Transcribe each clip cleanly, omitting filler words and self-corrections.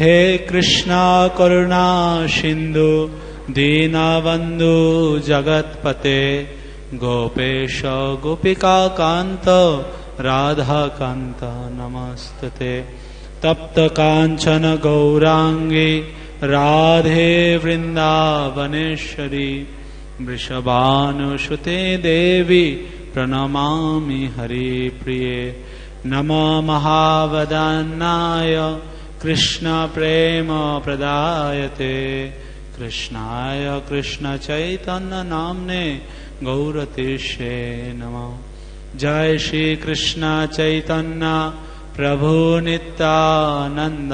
हे कृष्णा करुणा सिंधु दीनबंधु जगत्पते गोपेश गोपिका कांत राधा कांत नमस्तुते। तप्त कांचन गौरांगी राधे वृंदावनेश्वरी वृषभानुसुते देवी प्रणमामि हरिप्रिये। नमो महावदनाय कृष्ण प्रेम प्रदायते कृष्णाय कृष्ण चैतन्य नाम्ने गौरतीर्षे नमः। जय श्री कृष्ण चैतन्य प्रभु नित्यानंद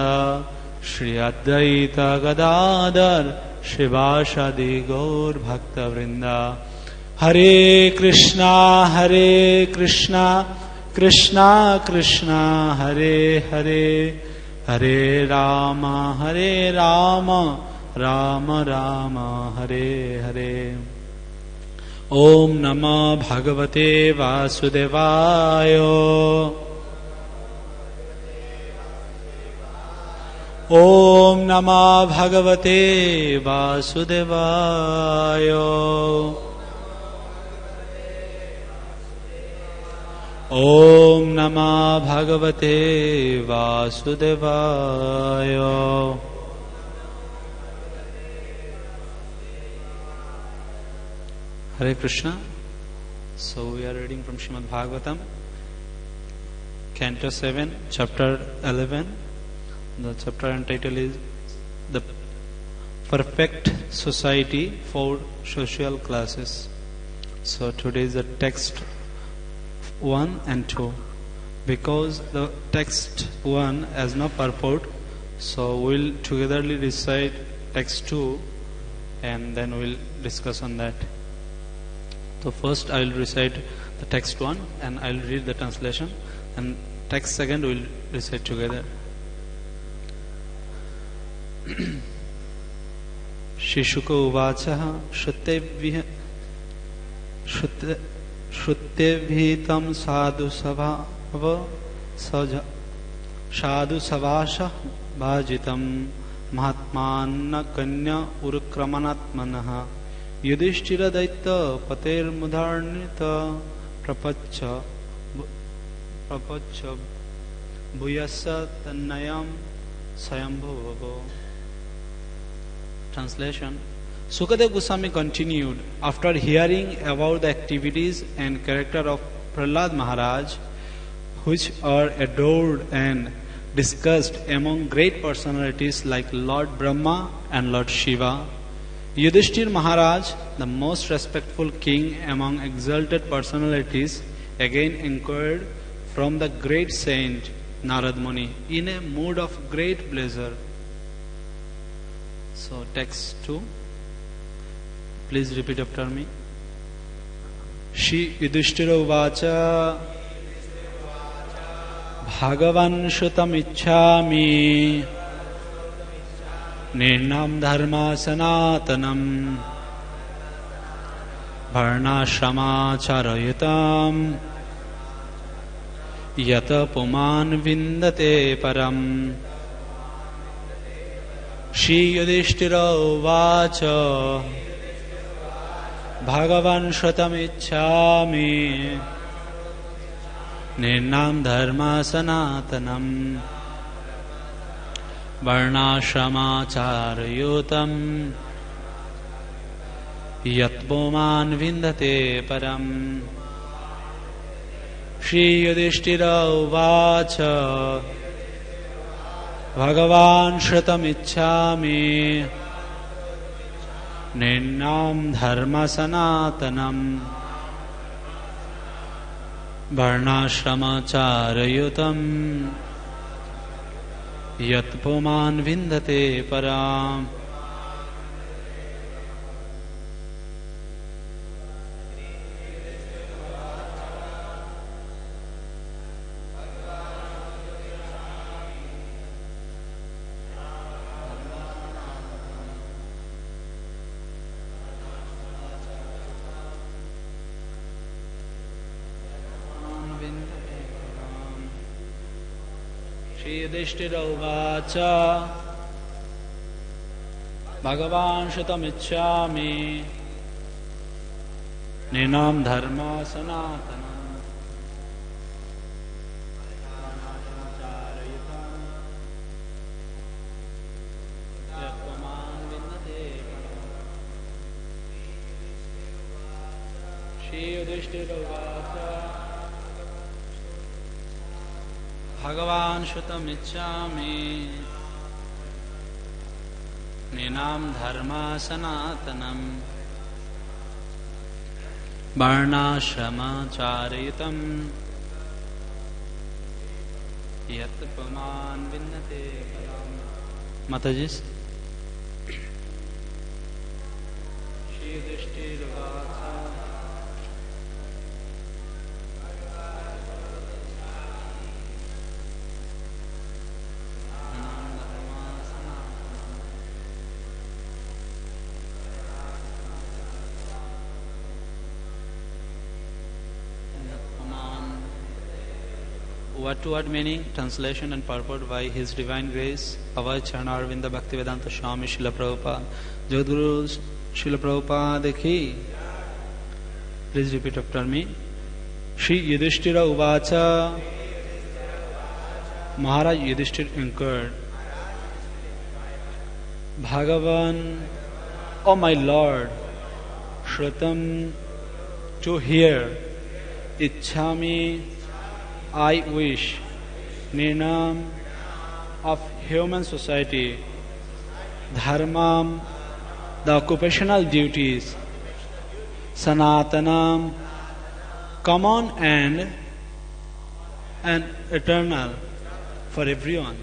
श्री अद्वैत गदाधर शिवासादि गौर भक्त वृंदा। हरे कृष्णा कृष्णा कृष्णा हरे हरे हरे राम राम राम हरे हरे। ओम नमो भगवते वासुदेवाय। ओम नमो भगवते वासुदेवाय। ओम नमो भगवते वासुदेवाय। Hare Krishna. So we are reading from Srimad Bhagavatam, Canto 7, Chapter 11. The chapter and title is The Perfect Society for Social Classes. So today is the text 1 and 2. Because the text 1 has no purport, so we'll togetherly recite text 2 and then we'll discuss on that. So first I will recite the text 1 and I will read the translation, and text second we will recite together. Shishuka uvacha Shuttevhitam sadhu savasha bhajitam mahatmanna kanya urukramanatmanaha Yudhishthira daitya pater mudharnita prapacha bhuyasa tannayam sayambhavo. Translation. Sukadeva Goswami continued, after hearing about the activities and character of Prahlad Maharaj, which are adored and discussed among great personalities like Lord Brahma and Lord Shiva, Yudhishthira Maharaj, the most respectful king among exalted personalities, again inquired from the great saint Narad Muni in a mood of great pleasure. So text 2. Please repeat after me. Shri Yudhishthira uvacha Bhagavan Shrutam Ichchami Nirnam Dharma Sanatanam Varnashrama Charayutam Yata Puman Vindate Param. Shri Yudhishthira uvacha Bhagavan Shrutam Ichchami Nirnam Dharma Sanatanam Varnashrama Charayutam Yatpuman Vindate Param. Shri Yudhishthira uvacha Bhagavan Shrutam Ichchami Nirnam Dharma Sanatanam Varnashrama Charayutam Yatpuman Vindate Param. Yudhishthira uvacha Bhagavan Shutamicchami Ninam Dharma Sanatana Bhagavan Shutamicchami Ninam Dharma Sanatanam Varnashrama Charitam Yatpaman Vinnate Param. Mataji. Shri Yudhishthira Word to word meaning, translation and purport by His Divine Grace, our Charanarvinda Bhaktivedanta Swami Srila Prabhupada, Jagadguru Srila Prabhupada ki. Please repeat after me. Shri Yudhishthira Uvacha. Maharaj Yudhishthira inquired, Bhagavan, O my Lord, Shrutam, to hear, Ichchami, I wish, Nirnam, of human society, Dharmam, the occupational duties, Sanatanam, common and eternal for everyone,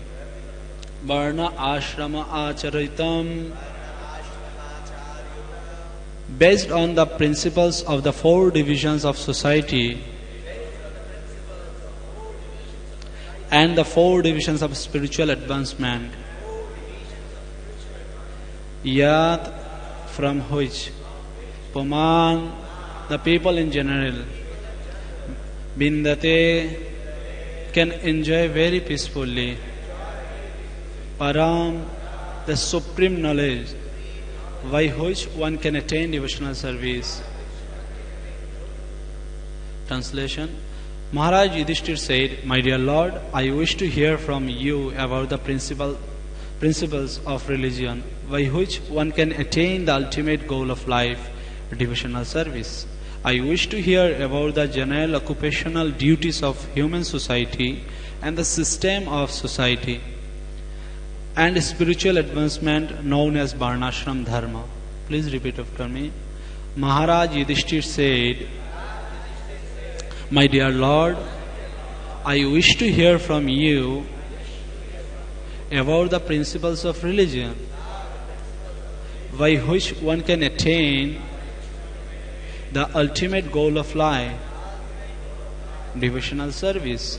Varna Ashrama Acharitam, based on the principles of the 4 divisions of society and the 4 divisions of spiritual advancement, Yat, from which Puman, the people in general, Bindate, can enjoy very peacefully, Param, the supreme knowledge by which one can attain devotional service. Translation. Maharaj Yudhishthira said, My dear Lord, I wish to hear from you about the principles of religion by which one can attain the ultimate goal of life, devotional service. I wish to hear about the general occupational duties of human society and the system of society and spiritual advancement known as Varnashram Dharma. Please repeat after me. Maharaj Yudhishthira said, My dear Lord, I wish to hear from you about the principles of religion by which one can attain the ultimate goal of life, devotional service.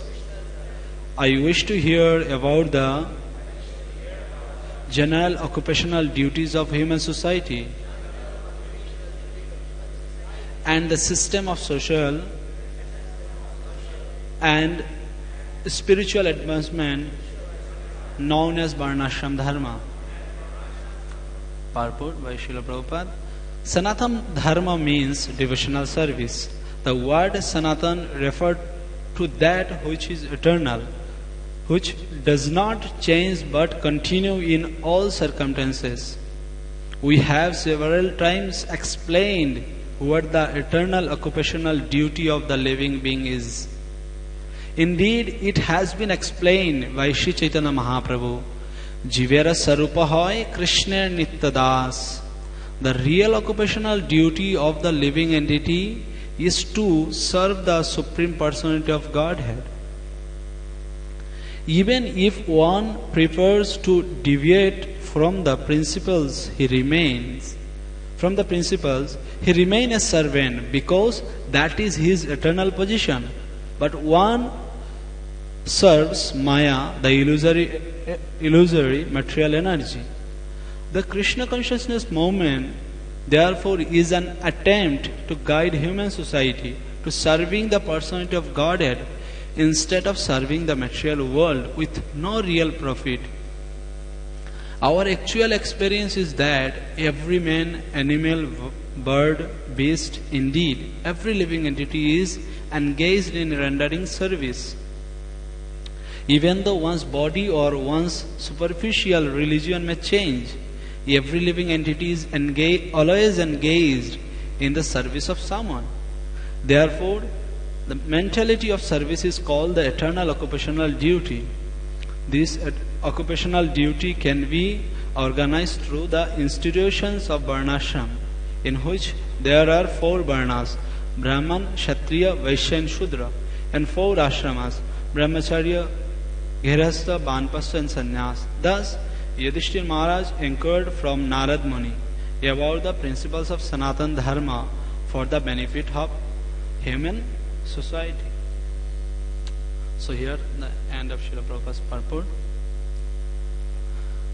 I wish to hear about the general occupational duties of human society and the system of social and spiritual advancement known as Varnashram Dharma. Purport by Srila Prabhupada. Sanatan Dharma means devotional service. The word Sanatan referred to that which is eternal, which does not change but continue in all circumstances. We have several times explained what the eternal occupational duty of the living being is. Indeed, it has been explained by Sri Chaitanya Mahaprabhu. Jivera Sarupa hoy Krishna Nityadas. The real occupational duty of the living entity is to serve the Supreme Personality of Godhead. Even if one prefers to deviate from the principles, he remains a servant because that is his eternal position. But one serves Maya, the illusory material energy. The Krishna consciousness movement, therefore, is an attempt to guide human society to serving the personality of Godhead instead of serving the material world with no real profit. Our actual experience is that every man, animal, bird, beast, indeed, every living entity is engaged in rendering service. Even though one's body or one's superficial religion may change, every living entity is always engaged in the service of someone. Therefore, the mentality of service is called the eternal occupational duty. This occupational duty can be organized through the institutions of Varnashram, in which there are 4 Varnas: Brahman, Kshatriya, Vaishya and Shudra, and 4 ashramas: Brahmacharya, Grihastha, Banpasta and Sannyas. Thus, Yudhishthira Maharaj inquired from Narad Muni about the principles of Sanatana Dharma for the benefit of human society. So here the end of Srila Prabhupada's purport.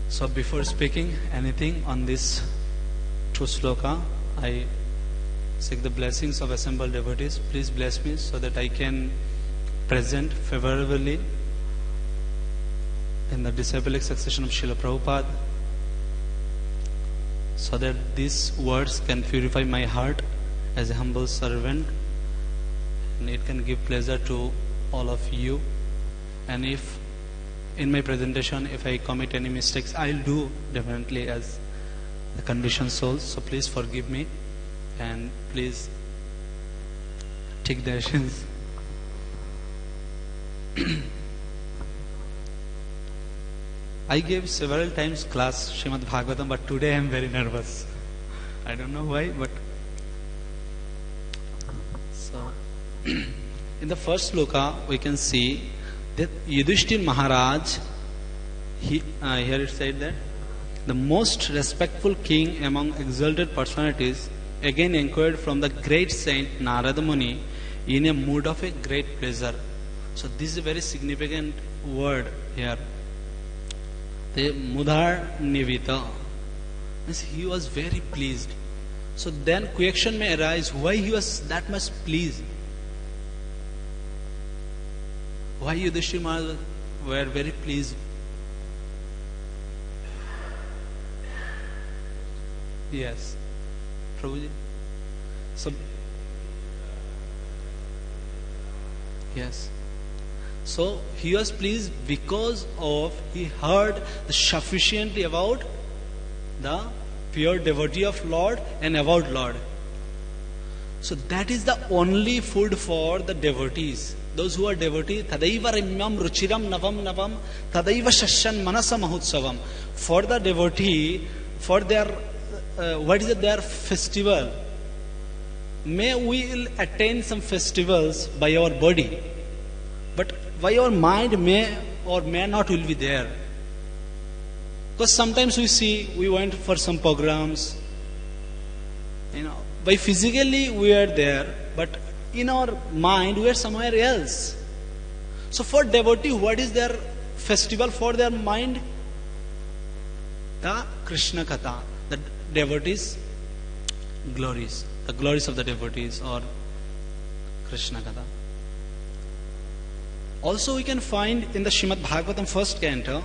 So before speaking anything on this 2 sloka, I seek the blessings of assembled devotees. Please bless me so that I can present favorably in the disciplic succession of Srila Prabhupada, so that these words can purify my heart as a humble servant, and it can give pleasure to all of you. And if in my presentation, if I commit any mistakes, I'll do definitely as the conditioned souls. So please forgive me and please take the actions. I gave several times class Srimad Bhagavatam, but today I am very nervous. I don't know why, but so in the first sloka we can see that Yudhishthira Maharaj, here it said that the most respectful king among exalted personalities again inquired from the great saint Narada Muni in a mood of a great pleasure. So this is a very significant word here. The Mudhar Nivita means he was very pleased. So then question may arise, why he was that much pleased? Why Yudhishthira Maharaj were very pleased? Yes, Prabhuji. So yes. So he was pleased because of he heard sufficiently about the pure devotee of Lord and about Lord. So that is the only food for the devotees. Those who are devotees, Tadaiva Rimyam Ruchiram Navam Navam Tadaiva Shashyan Manasa Mahutsavam. For the devotee, for their their festival. May we will attain some festivals by our body, but by our mind may or may not will be there. Because sometimes we see we went for some programs, by physically we are there, but in our mind we are somewhere else. So for devotee, what is their festival for their mind? The Krishna Katha, the devotees' glories, the glories of the devotees or Krishna Katha. Also we can find in the Srimad Bhagavatam first canto,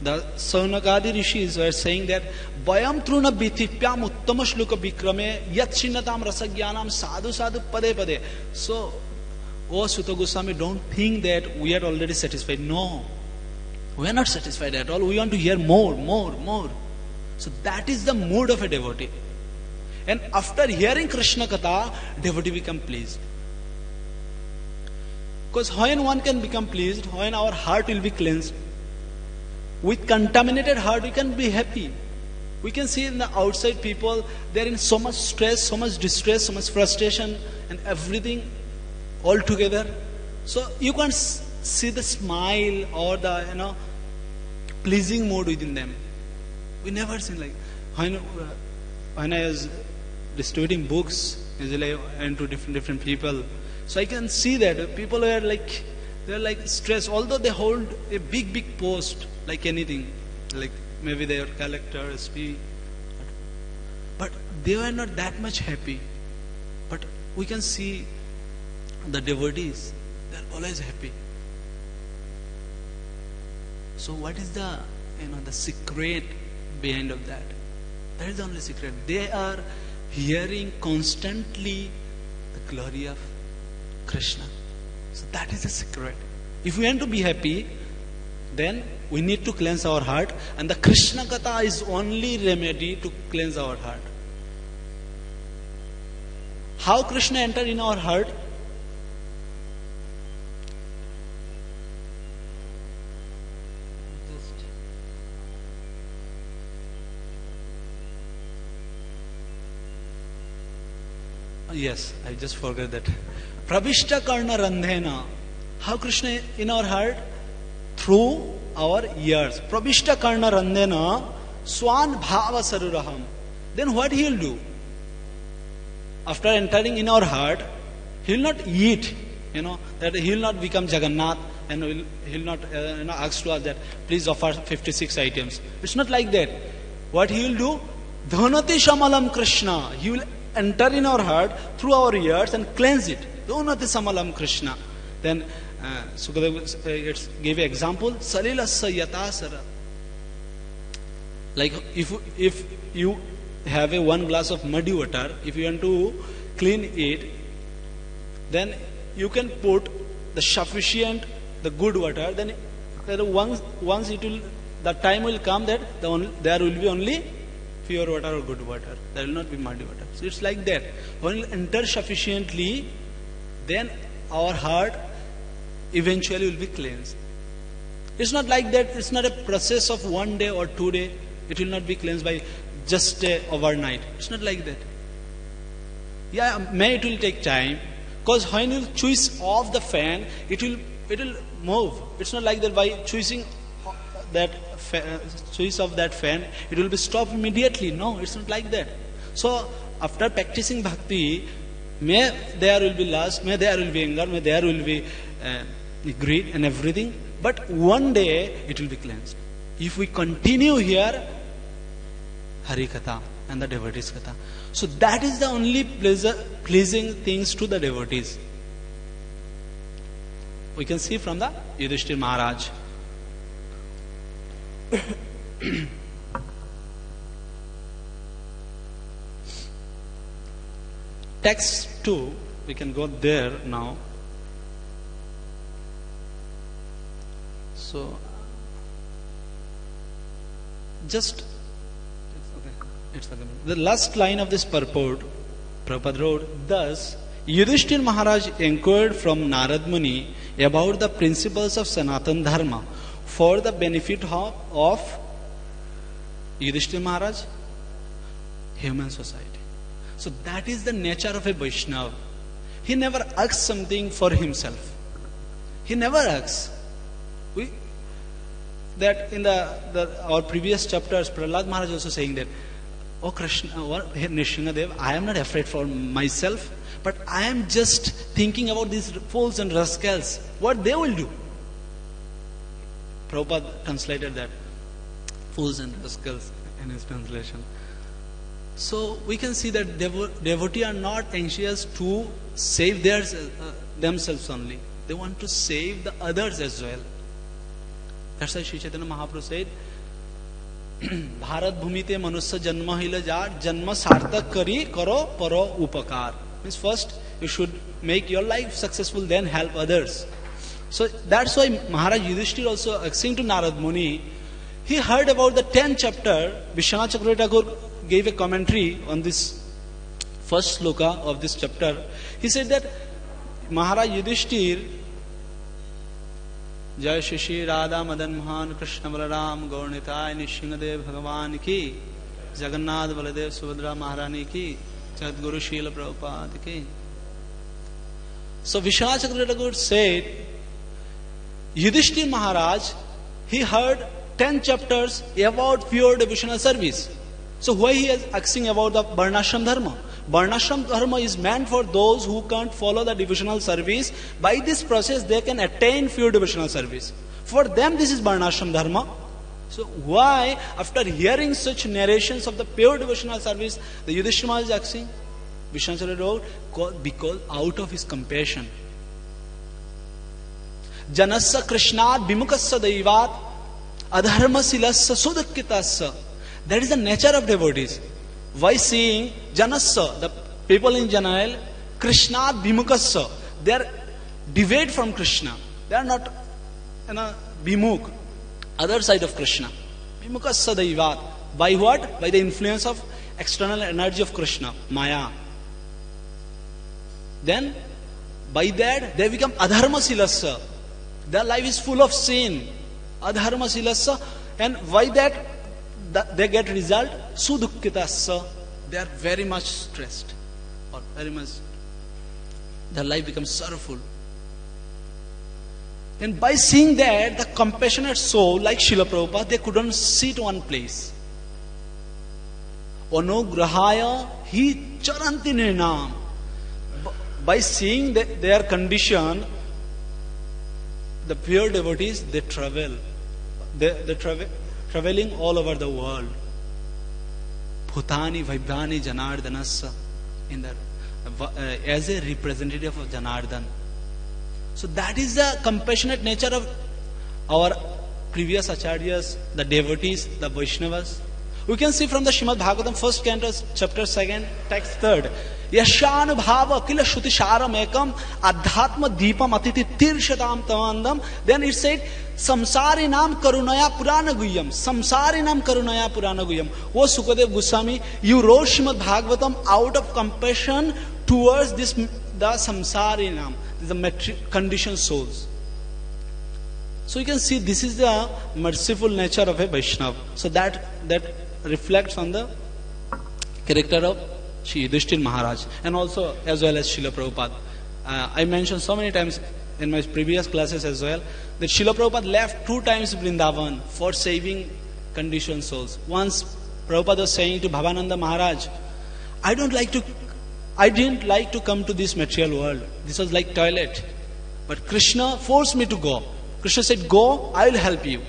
the Saunakadi rishis were saying that Vayam truna bithipyam uttama shloka vikrame yat shinnatam rasagyanam sadhu sadhu pade pade. So, oh Sutta Goswami, don't think that we are already satisfied. No, we are not satisfied at all. We want to hear more, more, more. So that is the mood of a devotee. And after hearing Krishna Katha, devotee become pleased. Because when one can become pleased, when our heart will be cleansed, with contaminated heart we can be happy. We can see in the outside people, they are in so much stress, so much distress, so much frustration and everything all together. So you can't see the smile or the pleasing mood within them. We never seen like when I was distributing books, usually I went to different people. So I can see that people are like, they're like stressed, although they hold a big post, like anything, like maybe they are collector, SP, but they were not that much happy. But we can see the devotees, they're always happy. So what is the the secret behind of that. That is the only secret. They are hearing constantly the glory of Krishna. So that is the secret. If we want to be happy, then we need to cleanse our heart, and the Krishna Katha is only remedy to cleanse our heart. How Krishna entered in our heart? Yes, I just forgot that. Pravishta Karna Randhena. How Krishna in our heart? Through our ears. Pravishta Karna Randhena Swan Bhava Saruraham. Then what he will do? After entering in our heart, he will not eat. That he will not become Jagannath and he will not ask to us that please offer 56 items. It's not like that. What he will do? Dhanati Shamalam Krishna. He will enter in our heart through our ears and cleanse it. Dhanati Shamalam Krishna. Then Sukadeva gave an example. Salilassa yatasara. Like if you have one glass of muddy water, if you want to clean it, then you can put the sufficient, the good water. Then once it will, the time will come that there will be only pure water or good water. There will not be muddy water. So it's like that. When it enters sufficiently, then our heart eventually will be cleansed. It's not like that. It's not a process of 1 day or 2 days. It will not be cleansed by just overnight. It's not like that. Yeah, may it will take time. Because when you choose off the fan, it will move. It's not like that by choosing that choice of that fan, it will be stopped immediately. No, it's not like that. So after practicing bhakti, may there will be lust, may there will be anger, may there will be greed and everything. But one day it will be cleansed. If we continue here, Hari Katha and the devotees Katha. So that is the only pleasing things to the devotees. We can see from the Yudhishthira Maharaj. Text 2, we can go there now. So, just it's okay. The last line of this purport, Prabhupada wrote, thus, Yudhishthira Maharaj inquired from Narad Muni about the principles of Sanatana Dharma for the benefit of Yudhishthira Maharaj, human society. So that is the nature of a Vaishnava. He never asks something for himself. He never asks. That in our previous chapters, Prahlad Maharaj also saying that, oh Krishna, Nrsimhadev, I am not afraid for myself, but I am just thinking about these fools and rascals, what they will do. Prabhupada translated that, fools and rascals, in his translation. So we can see that devotees are not anxious to save themselves only. They want to save the others as well. That's why Sri Chaitanya Mahaprabhu said, Bharat bhumite manusya janma hila jar, janma sartak karo paro upakar. Means first you should make your life successful, then help others. So that's why Maharaj Yudhishthira also asking to Narad Muni, he heard about the 10th chapter. Vishwanath Chakravarti Thakur gave a commentary on this first sloka of this chapter. He said that Maharaj Yudhishthira, Jai Shri Radha Madan Mohan Krishna Balaram Gaurnitai Nrsimhadev Bhagavan ki, Jagannath Baladev Subhadra Maharani ki, Jadguru Srila Prabhupada ki. So Vishwanath Chakravarti Thakur said, Yudhishthira Maharaj, he heard 10 chapters about pure devotional service. So why he is asking about the Varnashram Dharma? Varnashram Dharma is meant for those who can't follow the devotional service. By this process, they can attain pure devotional service. For them, this is Varnashram Dharma. So why, after hearing such narrations of the pure devotional service, the Yudhishthira Maharaj is asking? Vishwanath wrote, because out of his compassion. Janassa Krishnad Bimukassa Daivat Adharma Silasya Sudakkitasya That is the nature of devotees. By seeing Janasya, the people in general, Krishna Bhimukasya, they are deviated from Krishna. They are not Bhimuk, other side of Krishna. Bhimukasya Daivat. By what? By the influence of external energy of Krishna, Maya. Then, by that, they become Adharma Silasya. Their life is full of sin. Adharma Silasya. And by that, they get result, Sudukkitasya. They are very much stressed. Or very much, their life becomes sorrowful. And by seeing that, the compassionate soul, like Srila Prabhupada, they couldn't sit one place. Anugrahaya hi charanti nirnam. By seeing their condition, the pure devotees, they travel. They traveling all over the world. Bhutani Vaibhani Janardanasya, as a representative of Janardan. So that is the compassionate nature of our previous acharyas, the devotees, the Vaishnavas. We can see from the Srimad Bhagavatam, first canto, chapter 2, text 3. Yashanubhava kila shrutisharam ekam adhatma deepam atiti tirshatam tamandam. Then it said, Samsarinam karunaya purana guyam. Samsarinam karunaya purana guyam. O Sukadev Goswami, you wrote Srimad Bhagavatam out of compassion towards this, the Samsarinam, the conditioned souls. So you can see this is the merciful nature of a Vaishnava. So that reflects on the character of Shri Yudhishthira Maharaj, and also as well as Srila Prabhupada. I mentioned so many times in my previous classes as well that Srila Prabhupada left 2 times Vrindavan for saving conditioned souls. Once Prabhupada was saying to Bhavananda Maharaj, I didn't like to come to this material world. This was like toilet. But Krishna forced me to go. Krishna said, go, I will help you.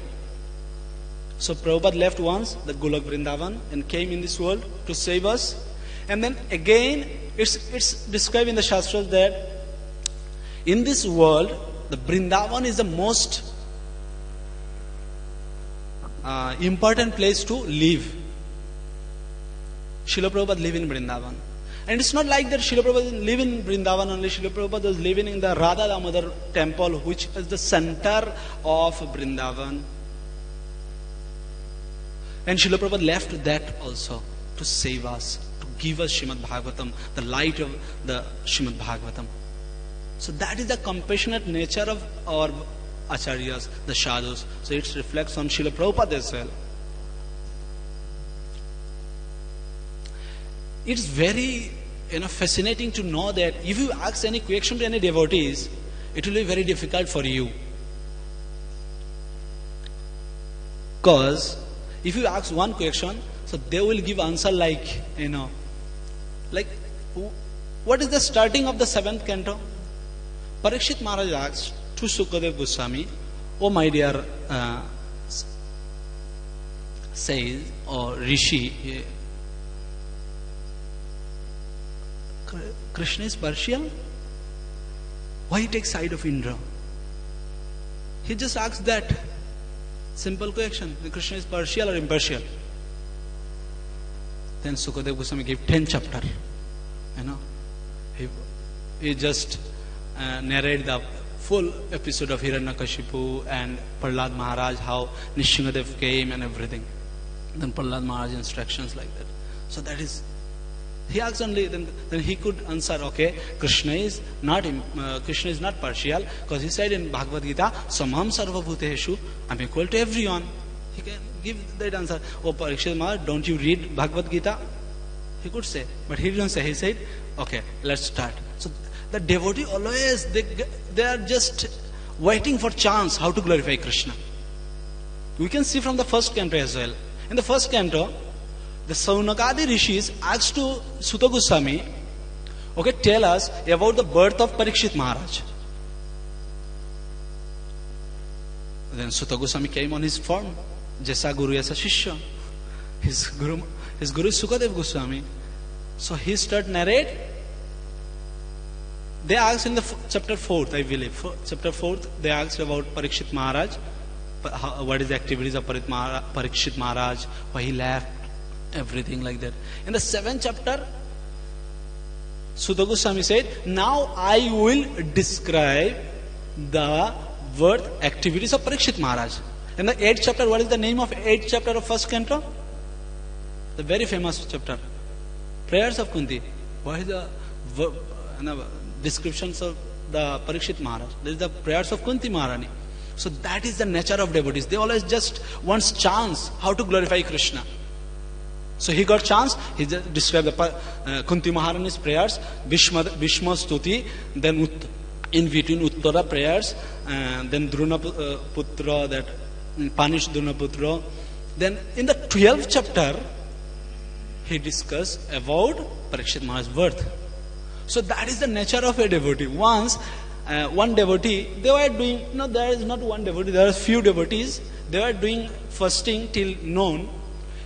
So Prabhupada left once, the Golok Vrindavan, and came in this world to save us. And then again, it's described in the Shastras that in this world, the Vrindavan is the most important place to live. Srila Prabhupada live in Vrindavan. And it's not like that Srila Prabhupada live in Vrindavan only. Srila Prabhupada was living in the Radha Damodar temple, which is the center of Vrindavan. And Srila Prabhupada left that also to save us, to give us Srimad Bhagavatam, the light of the Srimad Bhagavatam. So that is the compassionate nature of our acharyas, the sadhus. So it reflects on Srila Prabhupada as well. It's very fascinating to know that if you ask any question to any devotees, it will be very difficult for you. Because if you ask one question, so they will give answer like, like, what is the starting of the 7th canto? Parikshit Maharaj asked to Sukadev Goswami, oh my dear says, or Rishi, Krishna is partial? Why he takes side of Indra? He just asks that simple question. Krishna is partial or impartial? Then Sukadev Goswami gave 10 chapters. He just narrated the full episode of Hiranyakashipu and Prahlad Maharaj, how Nishingadev came and everything. Then Prahlad Maharaj instructions like that. So that is, he asked only, then he could answer, okay, Krishna is not partial, because he said in Bhagavad Gita, Samam Sarva Bhuteshu, I'm equal to everyone. He can give that answer. Oh, Parikshit Maharaj, don't you read Bhagavad Gita? He could say, but he didn't say. He said, okay, let's start. So the devotee always, they are just waiting for chance how to glorify Krishna. We can see from the first canto as well. In the first canto, the Saunakadi Rishis asked to Suta Goswami, okay, tell us about the birth of Parikshit Maharaj. Then Suta Goswami came on his form, Jaisa Guru Yasa Shishya. His Guru is Sukadev Goswami. So he started narrate. They asked in the chapter 4th, I believe. Chapter 4th, they asked about Parikshit Maharaj. What is the activities of Parikshit Maharaj, why he left everything like that. In the 7th chapter, Sutta Goswami said, now I will describe the worth activities of Parikshit Maharaj. In the 8th chapter, what is the name of 8th chapter of first canto? The very famous chapter, Prayers of Kunti. What is the descriptions of the Parikshit Maharaj? There is the prayers of Kunti Maharani. So that is the nature of devotees. They always just want chance how to glorify Krishna. So he got chance. He just described the Kunti Maharani's prayers, Bhishma Stuti, then in between Uttara prayers, then Drona Putra, that punished Drona Putra. Then in the 12th chapter, he discussed about Parikshit Maharaj's birth. So that is the nature of a devotee. Once one devotee, they were doing, no, there is not one devotee, there are few devotees, they were doing fasting till noon,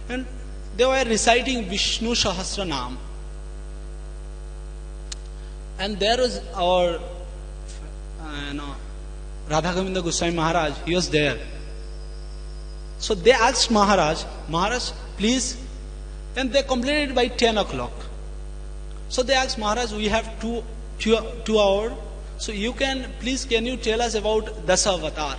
and they were reciting Vishnu Sahasranam. And there was our Radha Govinda Goswami Maharaj, he was there. So they asked Maharaj, please, and they completed by 10 o'clock. So they asked Maharaj, we have two hours, so can you tell us about Dasa Avatar?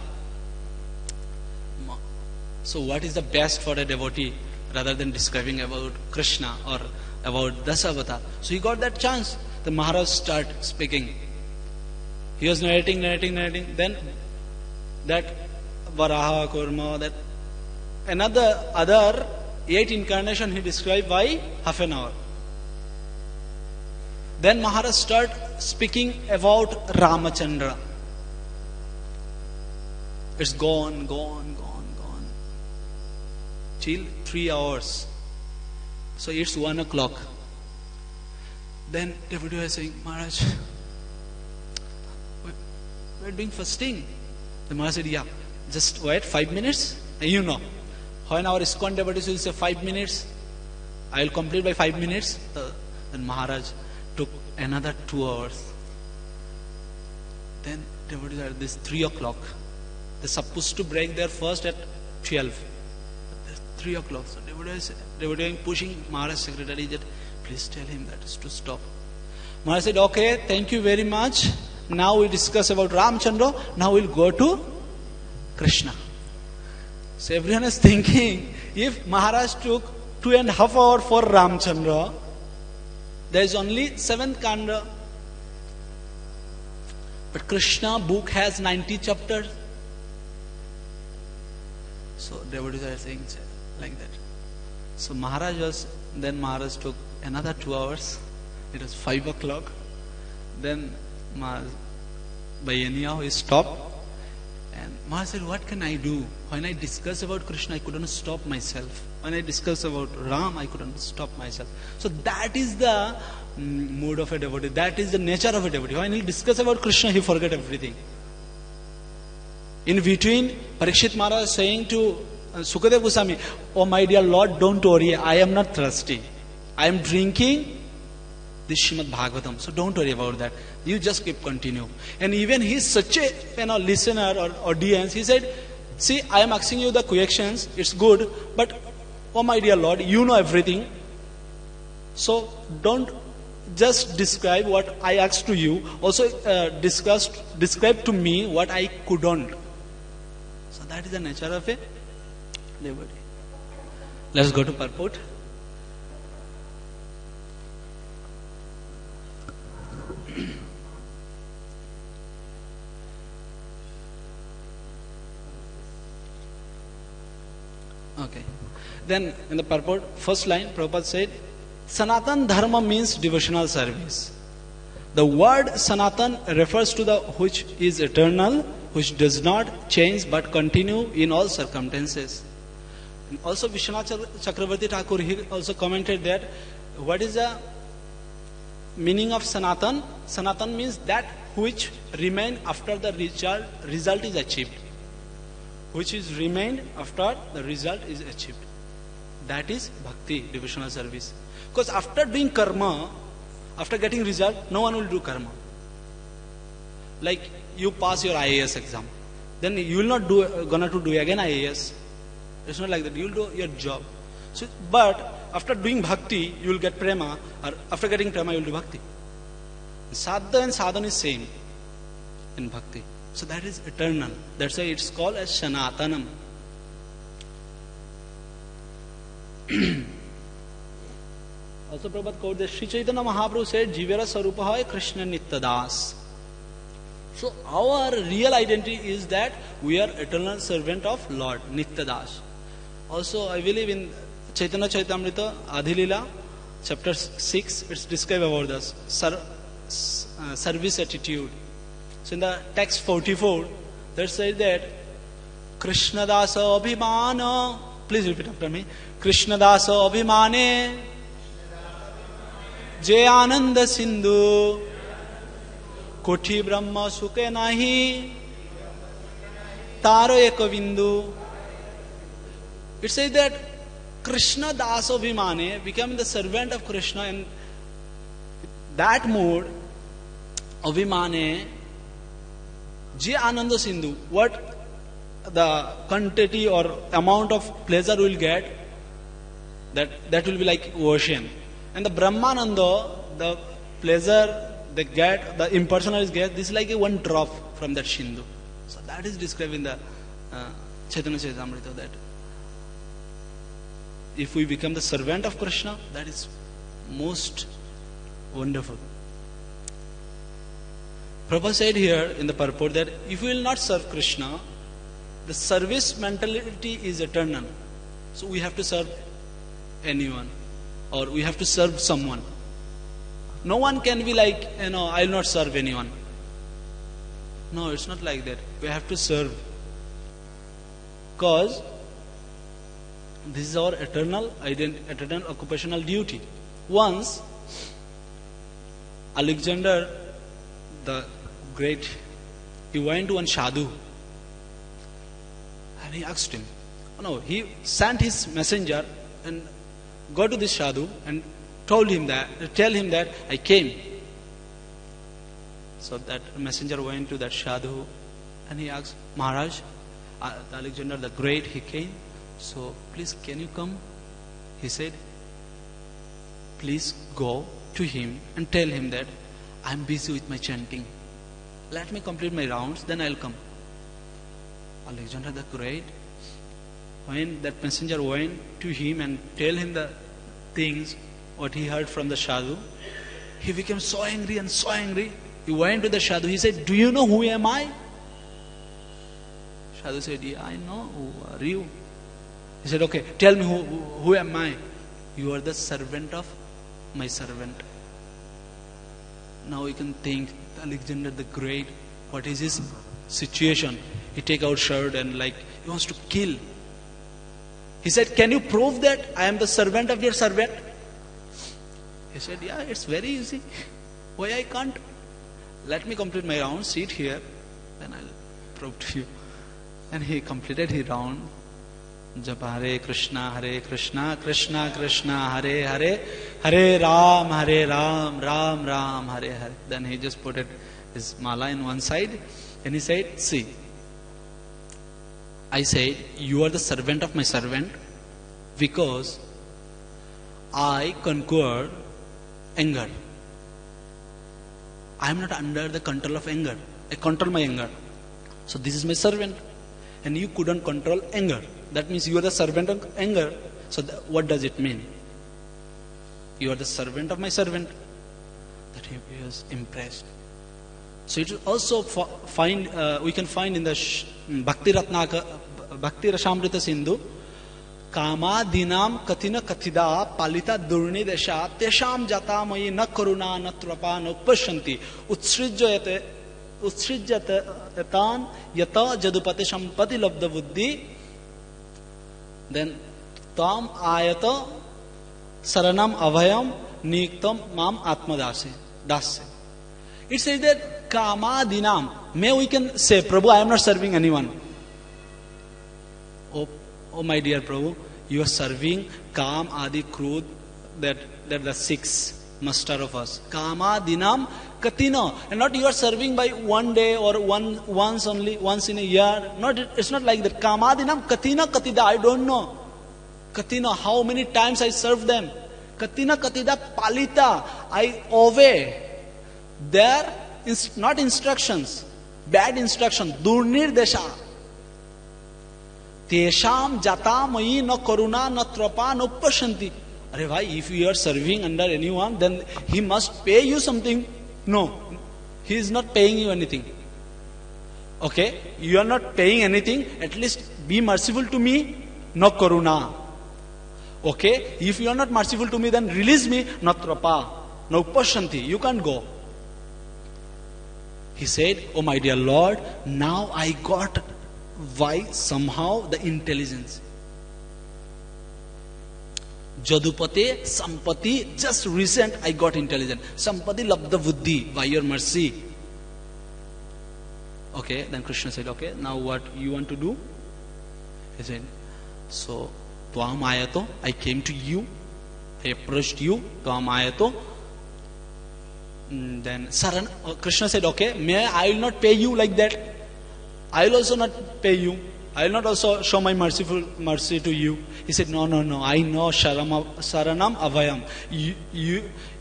So what is the best for a devotee rather than describing about Krishna or about Dasa Avatar? So he got that chance. The Maharaj started speaking. He was narrating. Then that Varaha, Kurma, that other 8 incarnation he described by half an hour. Then Maharaj started speaking about Ramachandra. It's gone. Till 3 hours. So it's 1 o'clock. Then devotee was saying, Maharaj, we're doing fasting. The Maharaj said, yeah, just wait 5 minutes. And you know, when our ISKCON devotees will say 5 minutes, I will complete by 5 minutes. Then Maharaj took another 2 hours. Then devotees are this 3 o'clock. They're supposed to break their fast at 12. But 3 o'clock. So devotees pushing Maharaj secretary that please tell him that is to stop. Maharaj said, okay, thank you very much. Now we discuss about Ramchandra. Now we'll go to Krishna. So everyone is thinking, if Maharaj took 2.5 hours for Ramchandra, there is only 7th kanda. But Krishna book has 90 chapters. So devotees are saying like that. So then Maharaj took another 2 hours. It was 5 o'clock. Then Maharaj, by anyhow, he stopped. And Maharaj said, what can I do? When I discuss about Krishna, I couldn't stop myself. When I discuss about Ram, I couldn't stop myself. So that is the mood of a devotee. That is the nature of a devotee. When he discuss about Krishna, he forget everything. In between, Parikshit Maharaj saying to Sukadeva Goswami, oh my dear Lord, don't worry, I am not thirsty. I am drinking this Srimad Bhagavatam. So don't worry about that. You just keep continue. And even he is such a listener or audience, he said, see, I am asking you the questions, it's good, but oh my dear Lord, you know everything. So don't just describe what I asked to you. Also describe to me what I couldn't. So that is the nature of a devotee. Let's go to purport. Okay. Then in the purport, first line, Prabhupada said, Sanatan Dharma means devotional service. The word Sanatan refers to the which is eternal, which does not change but continue in all circumstances. And also Vishwanath Chakravarti Thakur, he also commented that what is the meaning of Sanatan? Sanatan means that which remain after the result is achieved. Which is remained after the result is achieved. That is bhakti, devotional service. Because after doing karma, after getting result, no one will do karma. Like you pass your IAS exam, then you will not gonna do again IAS. It's not like that. You will do your job. So, but after doing bhakti, you will get prema, or after getting prema, you will do bhakti. Sadhana and sadhana is same in bhakti. So that is eternal. That's why it's called as Sanatanam. Also, Prabhupada quote that Sri Chaitanya Mahaprabhu said, Jivera Sarupa hai Krishna Nityadas. So our real identity is that we are eternal servant of Lord, Nityadas. Also, I believe in Chaitanya Chaitamrita, Adhilila, chapter 6, it's described about this service attitude. So in the text 44, there says that Krishna Dasa Abhimana, please repeat after me, Krishna Dasa Abhimane, Jay Ananda Sindhu, Koti Brahma Sukhe Nahi, Taro Ekavindu. It says that Krishna Dasa Abhimane, becoming the servant of Krishna, in that mode, Abhimane, Jay Ananda Sindhu, what the quantity or amount of pleasure we will get, that will be like ocean. And the Brahmananda, the pleasure they get, the impersonalists get, this is like a one drop from that Sindhu. So that is described in the Chaitanya Chaitamrita, that if we become the servant of Krishna, that is most wonderful. Prabhupada said here in the purport that if we will not serve Krishna, the service mentality is eternal. So we have to serve anyone, or we have to serve someone. No one can be like, I will not serve anyone. No, it's not like that. We have to serve. Because this is our eternal occupational duty. Once, Alexander the Great, he went to one sadhu and he asked him. He sent his messenger and go to this sadhu and tell him that I came. So that messenger went to that sadhu and he asked, Maharaj, Alexander the Great, he came. So please, can you come? He said, please go to him and tell him that I am busy with my chanting. Let me complete my rounds, then I will come. Alexander the Great, when that messenger went to him and tell him the things, what he heard from the sadhu, he became so angry and so angry. He went to the sadhu. He said, do you know who am I? Sadhu said, yeah, I know. Who are you? He said, okay, tell me who am I? You are the servant of my servant. Now we can think Alexander the Great, what is his situation? He take out shirt and he wants to kill. He said, can you prove that I am the servant of your servant? He said, yeah, it's very easy. Why I can't? Let me complete my round, sit here, then I'll prove to you. And he completed his round. Japa Hare Krishna, Krishna Krishna, Hare Hare, Hare Ram, Ram Ram, Hare Hare. Then he just put his mala in one side and he said, see, I said, you are the servant of my servant because I conquered anger. I am not under the control of anger. I control my anger. So this is my servant. And you couldn't control anger. That means you are the servant of anger. So what does it mean? You are the servant of my servant. That he was impressed. So it also we can find in the Bhakti Rasamrita Sindhu, Kama dinam katina kathida palita durni desha tesham jata mayi na karuna na trapa na upashanti utsrijyatan yata jadupati sampati labda buddhi. Then tam ayata saranam avayam niktam mam atmadase. It says that Kama dinam. May we can say, Prabhu, I am not serving anyone. Oh my dear Prabhu, you are serving Kam, Adi, Krud, that the six master of us. Kama dinam katina. And not you are serving by one day or once only, once in a year. It's not like that. Kama dinam katina katida. I don't know. Katina, how many times I served them? Katina Katida Palita, I obey their not instructions, bad instruction. Durnirdesha. Tesham jata mayi na karuna na trapa na upashanti. Arey bhai, if you are serving under anyone, then he must pay you something. No, he is not paying you anything. Okay, you are not paying anything. At least be merciful to me. No karuna. Okay, if you are not merciful to me, then release me. No trapa, no upashanti. You can't go. He said, oh my dear Lord, now I got why somehow the intelligence. Jadupate, Sampati, just recent I got intelligent. Sampati labda buddhi, by your mercy. Okay, then Krishna said, okay, now what you want to do? He said, so, Tvam ayato, I came to you, I approached you, Tvam ayato. Then Saran, Krishna said, okay, I will not pay you like that. I will also not pay you. I will not also show my mercy to you. He said, no, I know Saranam Avayam.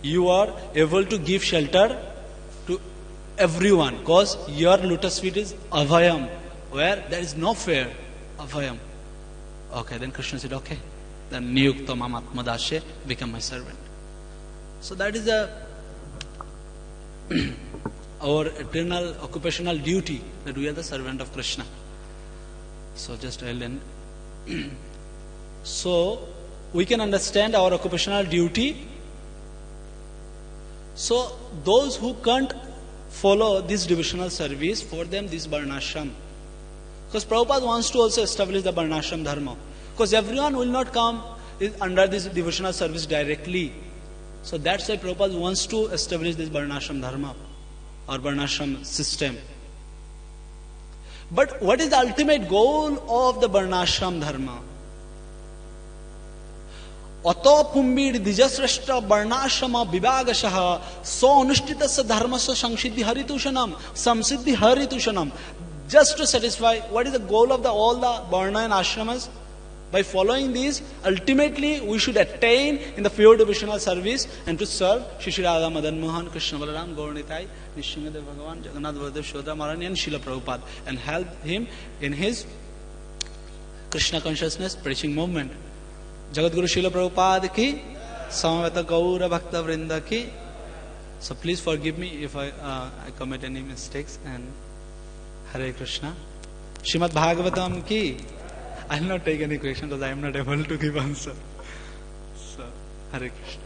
You are able to give shelter to everyone because your lotus feet is Avayam, where there is no fear. Avayam. Okay, then Krishna said, okay, then Niyukta Mamatma Dashe, become my servant. So that is our eternal occupational duty, that we are the servant of Krishna. So just I'll end. So we can understand our occupational duty. So those who can't follow this devotional service, for them this Varnashram. Because Prabhupada wants to also establish the Varnashram Dharma. Because everyone will not come under this devotional service directly. So that's why Prabhupada wants to establish this Varnashram Dharma or Varnashram system. But what is the ultimate goal of the Varnashram Dharma? Ato pumbir dijasrashta Varnashrama vivagashaha so anushtitasya dharmasya samsiddhi haritushanam samsiddhi haritushanam. Just to satisfy, what is the goal of all the Varna and Ashramas? By following these, ultimately we should attain in the pure devotional service and to serve Shri Radha Madan Mohan, Krishna Balaram, Gauranitai, Nishyangadev Bhagavan, Jagannath Baladev, Shodha Maharani and Srila Prabhupada, and help him in his Krishna consciousness preaching movement. Jagadguru Srila Prabhupada ki, Samaveta Gaura Bhakta Vrinda ki. So please forgive me if I commit any mistakes, and Hare Krishna. Srimad Bhagavatam ki. I will not take any question because I am not able to give answer. So, Hare Krishna.